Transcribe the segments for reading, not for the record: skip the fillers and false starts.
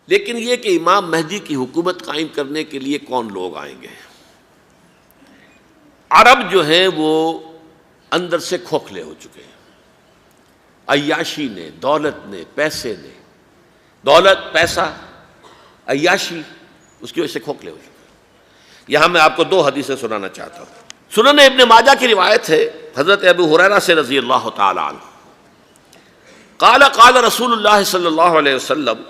لیکن یہ کہ امام مہدی کی حکومت قائم کرنے کے لیے کون لوگ آئیں گے؟ عرب جو ہیں وہ اندر سے کھوکھلے ہو چکے ہیں، عیاشی نے، دولت نے، پیسے نے، دولت، پیسہ، عیاشی، اس کی وجہ سے کھوکھلے ہو چکے ہیں۔ یہاں میں آپ کو دو حدیثیں سنانا چاہتا ہوں۔ سنن ابن ماجہ کی روایت ہے حضرت ابو ہریرہ سے رضی اللہ تعالی عنہ، قال قال رسول اللہ صلی اللہ علیہ وسلم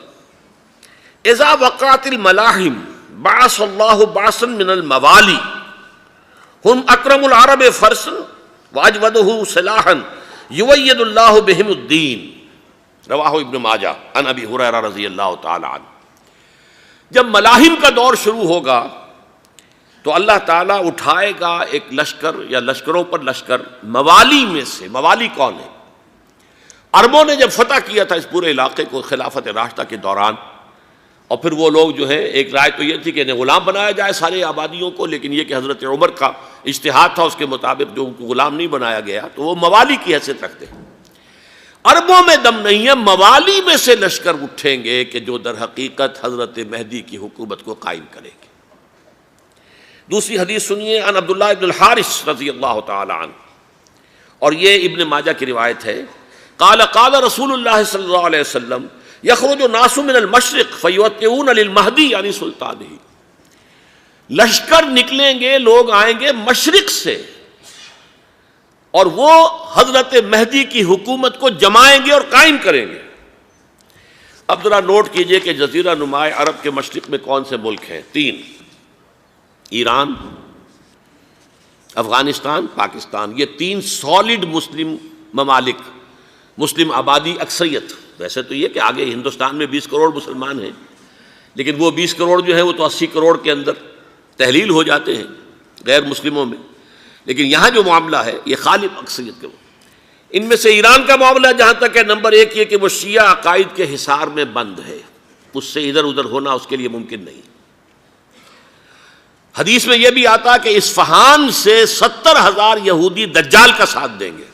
اذا وقعت الملاحم بعث اللہ بعثا من الموالی ہم اکرم العرب فرسا واجودہ سلاحا یوید اللہ بہم الدین، رواہ ابن ماجہ عن ابی ہریرہ رضی اللہ تعالی عنہ۔ جب ملاحم کا دور شروع ہوگا تو اللہ تعالیٰ اٹھائے گا ایک لشکر یا لشکروں پر لشکر موالی میں سے۔ موالی کون ہے؟ عربوں نے جب فتح کیا تھا اس پورے علاقے کو خلافت راشدہ کے دوران، اور پھر وہ لوگ جو ہے، ایک رائے تو یہ تھی کہ انہیں غلام بنایا جائے سارے آبادیوں کو، لیکن یہ کہ حضرت عمر کا اجتہاد تھا، اس کے مطابق جو ان کو غلام نہیں بنایا گیا تو وہ موالی کی حیثیت رکھتے ہیں۔ عربوں میں دم نہیں ہے، موالی میں سے لشکر اٹھیں گے کہ جو در حقیقت حضرت مہدی کی حکومت کو قائم کریں گے۔ دوسری حدیث سنیے، عن عبداللہ ابن الحارث رضی اللہ تعالی عنہ، اور یہ ابن ماجہ کی روایت ہے، قال قال رسول اللہ صلی اللہ علیہ وسلم یخرج الناس من المشرق فیوطئون للمہدی یعنی سلطانہ، لشکر نکلیں گے، لوگ آئیں گے مشرق سے، اور وہ حضرت مہدی کی حکومت کو جمائیں گے اور قائم کریں گے۔ اب ذرا نوٹ کیجئے کہ جزیرہ نما عرب کے مشرق میں کون سے ملک ہیں؟ تین: ایران، افغانستان، پاکستان۔ یہ تین سالڈ مسلم ممالک، مسلم آبادی اکثریت۔ ویسے تو یہ کہ آگے ہندوستان میں 20 کروڑ مسلمان ہیں، لیکن وہ 20 کروڑ جو ہے وہ تو 80 کروڑ کے اندر تحلیل ہو جاتے ہیں غیر مسلموں میں، لیکن یہاں جو معاملہ ہے یہ غالب اکثریت کے۔ ان میں سے ایران کا معاملہ جہاں تک ہے، نمبر 1 یہ کہ وہ شیعہ عقائد کے حصار میں بند ہے، اس سے ادھر ادھر ہونا اس کے لیے ممکن نہیں۔ حدیث میں یہ بھی آتا کہ اصفہان سے 70,000 یہودی دجال کا ساتھ دیں گے۔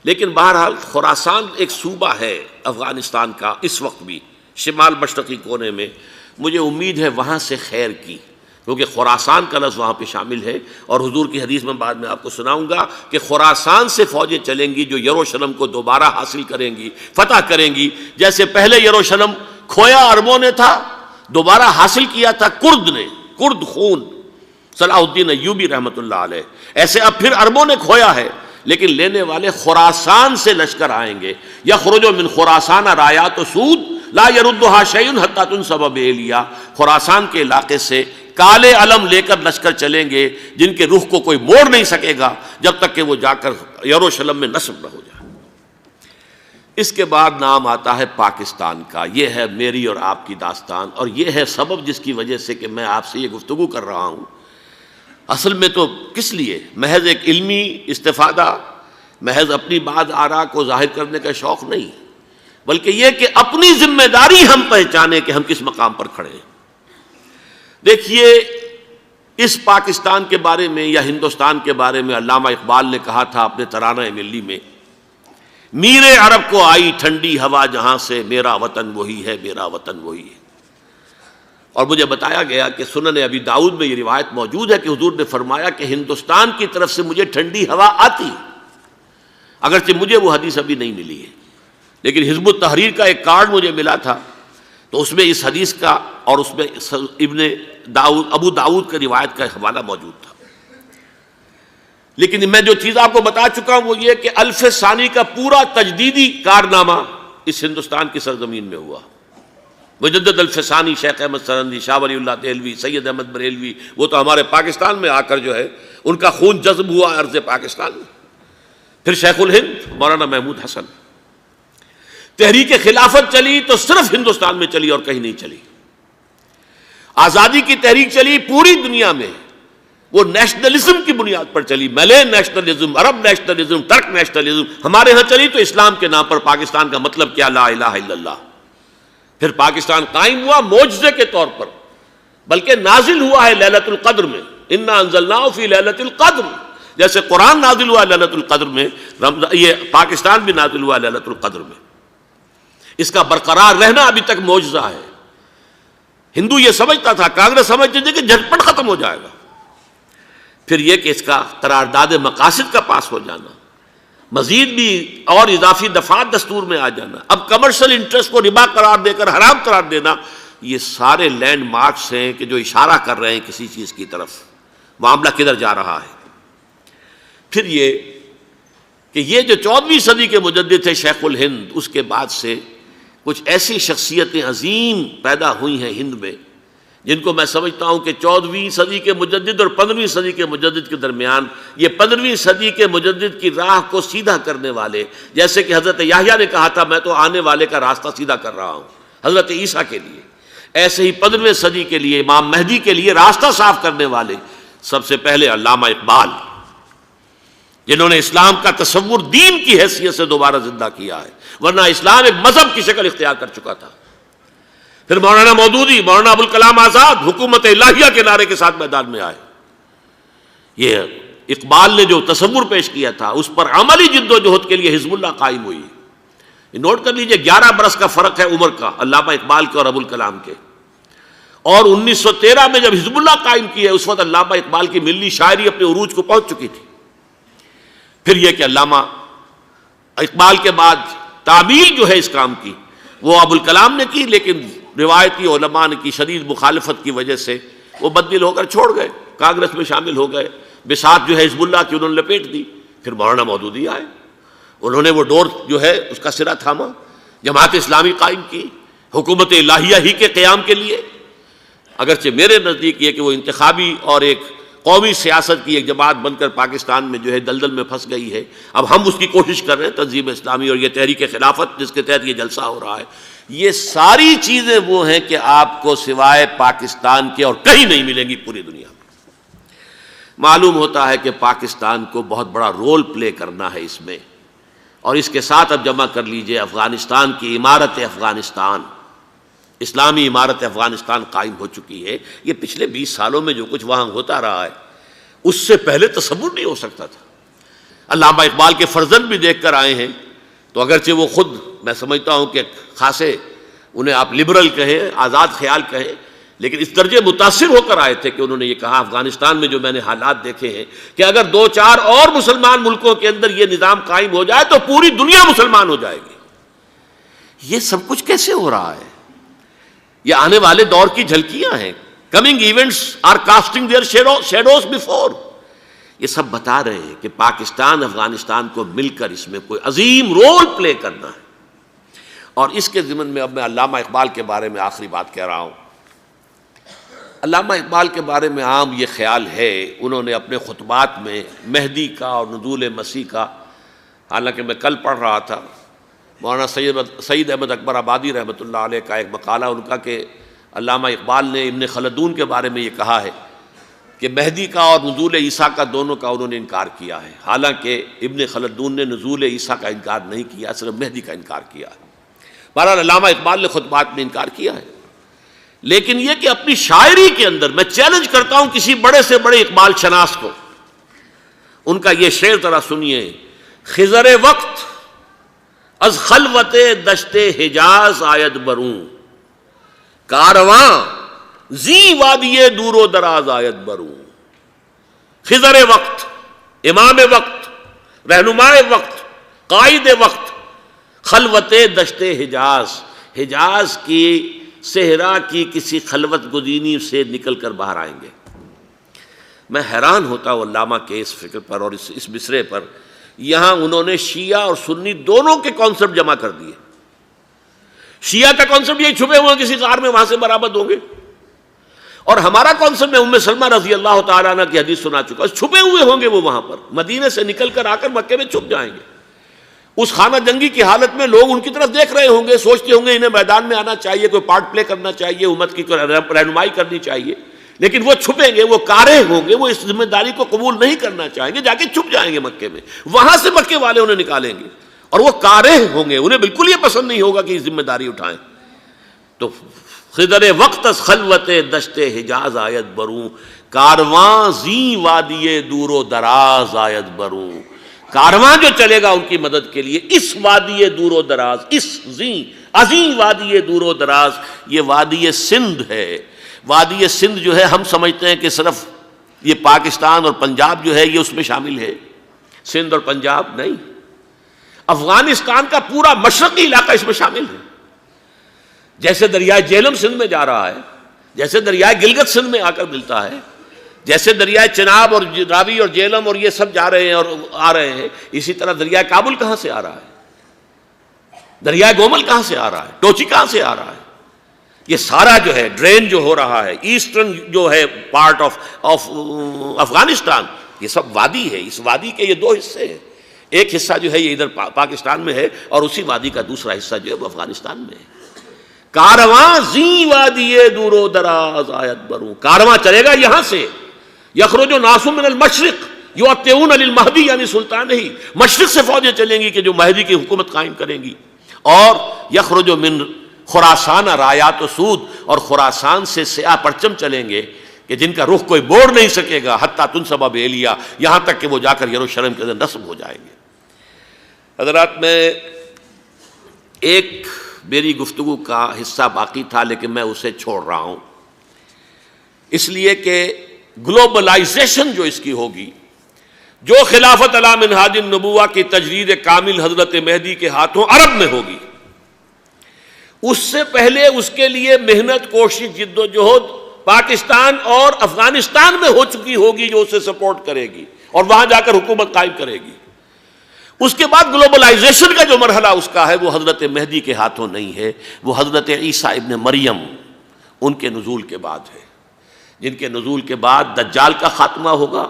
لیکن بہرحال خراسان ایک صوبہ ہے افغانستان کا اس وقت بھی، شمال مشرقی کونے میں، مجھے امید ہے وہاں سے خیر کی، کیونکہ خراسان کا لفظ وہاں پہ شامل ہے، اور حضور کی حدیث میں بعد میں آپ کو سناؤں گا کہ خراسان سے فوجیں چلیں گی جو یروشلم کو دوبارہ حاصل کریں گی، فتح کریں گی۔ جیسے پہلے یروشلم کھویا عربوں نے تھا، دوبارہ حاصل کیا تھا کرد نے، کرد خون صلاح الدین ایوبی رحمۃ اللہ علیہ، ایسے اب پھر عربوں نے کھویا ہے، لیکن لینے والے خراسان سے لشکر آئیں گے۔ یخرج من خراسان رایات سود لا یردھا شیء حتی تنصب بإیلیا، خراسان کے علاقے سے کالے علم لے کر لشکر چلیں گے جن کے رخ کو کوئی موڑ نہیں سکے گا جب تک کہ وہ جا کر یروشلم میں نصب نہ ہو جائے۔ اس کے بعد نام آتا ہے پاکستان کا۔ یہ ہے میری اور آپ کی داستان، اور یہ ہے سبب جس کی وجہ سے کہ میں آپ سے یہ گفتگو کر رہا ہوں۔ اصل میں تو کس لیے؟ محض ایک علمی استفادہ، محض اپنی بات آراء کو ظاہر کرنے کا شوق نہیں، بلکہ یہ کہ اپنی ذمہ داری ہم پہچانیں کہ ہم کس مقام پر کھڑے ہیں۔ دیکھیے، اس پاکستان کے بارے میں یا ہندوستان کے بارے میں علامہ اقبال نے کہا تھا اپنے ترانہ ملی میں، میر عرب کو آئی ٹھنڈی ہوا جہاں سے، میرا وطن وہی ہے، میرا وطن وہی ہے۔ اور مجھے بتایا گیا کہ سنن ابی داؤد میں یہ روایت موجود ہے کہ حضور نے فرمایا کہ ہندوستان کی طرف سے مجھے ٹھنڈی ہوا آتی، اگرچہ مجھے وہ حدیث ابھی نہیں ملی ہے، لیکن حزب التحریر کا ایک کارڈ مجھے ملا تھا، تو اس میں اس حدیث کا اور اس میں ابو داؤد کا روایت کا حوالہ موجود تھا۔ لیکن میں جو چیز آپ کو بتا چکا ہوں وہ یہ کہ الف ثانی کا پورا تجدیدی کارنامہ اس ہندوستان کی سرزمین میں ہوا۔ مجدد الف ثانی شیخ احمد سرندی، شاہ ولی اللہ دہلوی، سید احمد بریلوی، وہ تو ہمارے پاکستان میں آ کر جو ہے ان کا خون جذب ہوا ارض پاکستان میں۔ پھر شیخ الہند مولانا محمود حسن۔ تحریک خلافت چلی تو صرف ہندوستان میں چلی اور کہیں نہیں چلی۔ آزادی کی تحریک چلی پوری دنیا میں، وہ نیشنلزم کی بنیاد پر چلی، ملے نیشنلزم، عرب نیشنلزم، ترک نیشنلزم۔ ہمارے ہاں چلی تو اسلام کے نام پر، پاکستان کا مطلب کیا؟ لا الہ الا اللہ۔ پھر پاکستان قائم ہوا معجزے کے طور پر، بلکہ نازل ہوا ہے لیلۃ القدر میں، انا انزلناہ فی لیلۃ القدر، جیسے قرآن نازل ہوا لیلۃ القدر میں، یہ پاکستان بھی نازل ہوا لیلۃ القدر میں۔ اس کا برقرار رہنا ابھی تک معجزہ ہے۔ ہندو یہ سمجھتا تھا، کانگریس سمجھتی تھی کہ جھٹپٹ ختم ہو جائے گا۔ پھر یہ کہ اس کا قرارداد مقاصد کا پاس ہو جانا، مزید بھی اور اضافی دفعات دستور میں آ جانا، اب کمرشل انٹرسٹ کو ربا قرار دے کر حرام قرار دینا، یہ سارے لینڈ مارکس ہیں کہ جو اشارہ کر رہے ہیں کسی چیز کی طرف، معاملہ کدھر جا رہا ہے۔ پھر یہ کہ یہ جو 14ویں صدی کے مجدد تھے شیخ الہند، اس کے بعد سے کچھ ایسی شخصیتیں عظیم پیدا ہوئی ہیں ہند میں، جن کو میں سمجھتا ہوں کہ 14ویں صدی کے مجدد اور 15ویں صدی کے مجدد کے درمیان یہ 15ویں صدی کے مجدد کی راہ کو سیدھا کرنے والے، جیسے کہ حضرت یحییٰ نے کہا تھا میں تو آنے والے کا راستہ سیدھا کر رہا ہوں حضرت عیسیٰ کے لیے، ایسے ہی 15ویں صدی کے لیے امام مہدی کے لیے راستہ صاف کرنے والے سب سے پہلے علامہ اقبال، جنہوں نے اسلام کا تصور دین کی حیثیت سے دوبارہ زندہ کیا ہے، ورنہ اسلام ایک مذہب کی شکل اختیار کر چکا تھا۔ پھر مولانا مودودی، مولانا ابوالکلام آزاد حکومت الہیہ کے نعرے کے ساتھ میدان میں آئے۔ یہ اقبال نے جو تصور پیش کیا تھا اس پر عملی جد و جہد کے لیے حزب اللہ قائم ہوئی۔ نوٹ کر لیجئے 11 برس کا فرق ہے عمر کا علامہ اقبال کے اور ابوالکلام کے، اور 1913 میں جب حزب اللہ قائم کی ہے اس وقت علامہ اقبال کی ملی شاعری اپنے عروج کو پہنچ چکی تھی۔ پھر یہ کہ علامہ اقبال کے بعد تعمیل جو ہے اس کام کی وہ ابوالکلام نے کی، لیکن روایتی علماء کی شدید مخالفت کی وجہ سے وہ بددل ہو کر چھوڑ گئے، کانگریس میں شامل ہو گئے، بساط جو ہے حزب اللہ کی انہوں نے لپیٹ دی۔ پھر مولانا مودودی آئے، انہوں نے وہ ڈور جو ہے اس کا سرا تھاما، جماعت اسلامی قائم کی حکومت الہیہ ہی کے قیام کے لیے۔ اگرچہ میرے نزدیک یہ کہ وہ انتخابی اور ایک قومی سیاست کی ایک جماعت بن کر پاکستان میں جو ہے دلدل میں پھنس گئی ہے، اب ہم اس کی کوشش کر رہے ہیں، تنظیم اسلامی اور یہ تحریک خلافت جس کے تحت یہ جلسہ ہو رہا ہے، یہ ساری چیزیں وہ ہیں کہ آپ کو سوائے پاکستان کے اور کہیں نہیں ملیں گی پوری دنیا میں۔ معلوم ہوتا ہے کہ پاکستان کو بہت بڑا رول پلے کرنا ہے اس میں، اور اس کے ساتھ اب جمع کر لیجئے افغانستان کی عمارت افغانستان، اسلامی عمارت افغانستان قائم ہو چکی ہے۔ یہ پچھلے 20 سالوں میں جو کچھ وہاں ہوتا رہا ہے اس سے پہلے تصور نہیں ہو سکتا تھا۔ علامہ اقبال کے فرزند بھی دیکھ کر آئے ہیں، تو اگرچہ وہ خود میں سمجھتا ہوں کہ خاصے انہیں آپ لبرل کہیں، آزاد خیال کہیں، لیکن اس درجے متاثر ہو کر آئے تھے کہ انہوں نے یہ کہا افغانستان میں جو میں نے حالات دیکھے ہیں کہ اگر 2-4 اور مسلمان ملکوں کے اندر یہ نظام قائم ہو جائے تو پوری دنیا مسلمان ہو جائے گی۔ یہ سب کچھ کیسے ہو رہا ہے؟ یہ آنے والے دور کی جھلکیاں ہیں۔ Coming events are casting their shadows before. یہ سب بتا رہے ہیں کہ پاکستان افغانستان کو مل کر اس میں کوئی عظیم رول پلے کرنا ہے۔ اور اس کے ضمن میں اب میں علامہ اقبال کے بارے میں آخری بات کہہ رہا ہوں۔ علامہ اقبال کے بارے میں عام یہ خیال ہے، انہوں نے اپنے خطبات میں مہدی کا اور نزول مسیح کا، حالانکہ میں کل پڑھ رہا تھا مولانا سید احمد اکبر آبادی رحمۃ اللہ علیہ کا ایک مقالہ ان کا کہ علامہ اقبال نے ابن خلدون کے بارے میں یہ کہا ہے کہ مہدی کا اور نزول عیسیٰ کا دونوں کا انہوں نے انکار کیا ہے، حالانکہ ابن خلدون نے نزول عیسیٰ کا انکار نہیں کیا، صرف مہدی کا انکار کیا ہے۔ بہرحال علامہ اقبال نے خطبات میں انکار کیا ہے، لیکن یہ کہ اپنی شاعری کے اندر میں چیلنج کرتا ہوں کسی بڑے سے بڑے اقبال شناس کو، ان کا یہ شعر ذرا سنیے: خضر وقت از خلوت دشت حجاز آید بروں، کارواں زی وادی دور و دراز آید بروں۔ خضر وقت، امام وقت، رہنمائے وقت، قائد وقت، خلوت دشت حجاز، حجاز کی صحرا کی کسی خلوت گزینی سے نکل کر باہر آئیں گے۔ میں حیران ہوتا ہوں علامہ کے اس فکر پر اور اس مصرے پر۔ یہاں انہوں نے شیعہ اور سنی دونوں کے کانسیپٹ جمع کر دیے۔ شیعہ کا کانسیپٹ یہ چھپے ہوئے کسی غار میں وہاں سے برآمد ہوں گے، اور ہمارا کانسیپٹ میں ام سلمہ رضی اللہ تعالیٰ عنہ کی حدیث سنا چکا، چھپے ہوئے ہوں گے وہ وہاں پر، مدینے سے نکل کر آ کر مکے میں چھپ جائیں گے۔ اس خانہ جنگی کی حالت میں لوگ ان کی طرف دیکھ رہے ہوں گے، سوچتے ہوں گے انہیں میدان میں آنا چاہیے، کوئی پارٹ پلے کرنا چاہیے، امت کی رہنمائی کرنی چاہیے، لیکن وہ چھپیں گے، وہ کارہ ہوں گے، وہ اس ذمہ داری کو قبول نہیں کرنا چاہیں گے، جا کے چھپ جائیں گے مکے میں، وہاں سے مکے والے انہیں نکالیں گے، اور وہ کارہ ہوں گے، انہیں بالکل یہ پسند نہیں ہوگا کہ یہ ذمہ داری اٹھائیں۔ تو خضر وقت از خلوت دشت حجاز آیت بروں، کارواں زی وادی دور و دراز آیت بروں۔ کارواں جو چلے گا ان کی مدد کے لیے اس وادی دور و دراز، اس زی عظیم وادی دور و دراز، یہ وادی سندھ ہے۔ وادی سندھ جو ہے ہم سمجھتے ہیں کہ صرف یہ پاکستان اور پنجاب جو ہے یہ اس میں شامل ہے، سندھ اور پنجاب نہیں، افغانستان کا پورا مشرقی علاقہ اس میں شامل ہے۔ جیسے دریائے جہلم سندھ میں جا رہا ہے، جیسے دریائے گلگت سندھ میں آ کر ملتا ہے، جیسے دریائے چناب اور راوی اور جہلم اور یہ سب جا رہے ہیں اور آ رہے ہیں، اسی طرح دریائے کابل کہاں سے آ رہا ہے، دریائے گومل کہاں سے آ رہا ہے، ٹوچی کہاں سے آ رہا ہے، یہ سارا جو ہے ڈرین جو ہو رہا ہے ایسٹرن جو ہے پارٹ آف افغانستان، یہ سب وادی ہے۔ اس وادی کے یہ دو حصے ہیں، ایک حصہ جو ہے یہ ادھر پاکستان میں ہے اور اسی وادی کا دوسرا حصہ جو ہے وہ افغانستان میں ہے۔ کارواں زی وادی دور و دراز آیت بروں، کارواں چلے گا یہاں سے، یخرج ناس من المشرق یؤتون للمہدی یعنی سلطان ہی، مشرق سے فوجیں چلیں گی کہ جو مہدی کی حکومت قائم کریں گی، اور یخرج من خراسان رایات و سود، اور خراسان سے سیاہ پرچم چلیں گے کہ جن کا رخ کوئی موڑ نہیں سکے گا، حتیٰ تنصب بیلیا، یہاں تک کہ وہ جا کر یروشلم کے اندر نصب ہو جائیں گے۔ حضرات، میں ایک میری گفتگو کا حصہ باقی تھا لیکن میں اسے چھوڑ رہا ہوں، اس لیے کہ گلوبلائزیشن جو اس کی ہوگی، جو خلافت علی منہاج النبوہ کی تجرید کامل حضرت مہدی کے ہاتھوں عرب میں ہوگی، اس سے پہلے اس کے لیے محنت، کوشش، جد و جہد پاکستان اور افغانستان میں ہو چکی ہوگی جو اسے سپورٹ کرے گی اور وہاں جا کر حکومت قائم کرے گی۔ اس کے بعد گلوبلائزیشن کا جو مرحلہ اس کا ہے وہ حضرت مہدی کے ہاتھوں نہیں ہے، وہ حضرت عیسیٰ ابن مریم ان کے نزول کے بعد ہے، جن کے نزول کے بعد دجال کا خاتمہ ہوگا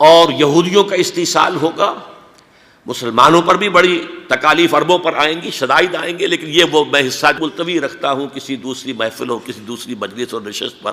اور یہودیوں کا استحصال ہوگا، مسلمانوں پر بھی بڑی تکالیف عربوں پر آئیں گی، شدائد آئیں گے، لیکن یہ وہ میں حصہ ملتوی رکھتا ہوں کسی دوسری محفل اور کسی دوسری مجلس اور نشست پر۔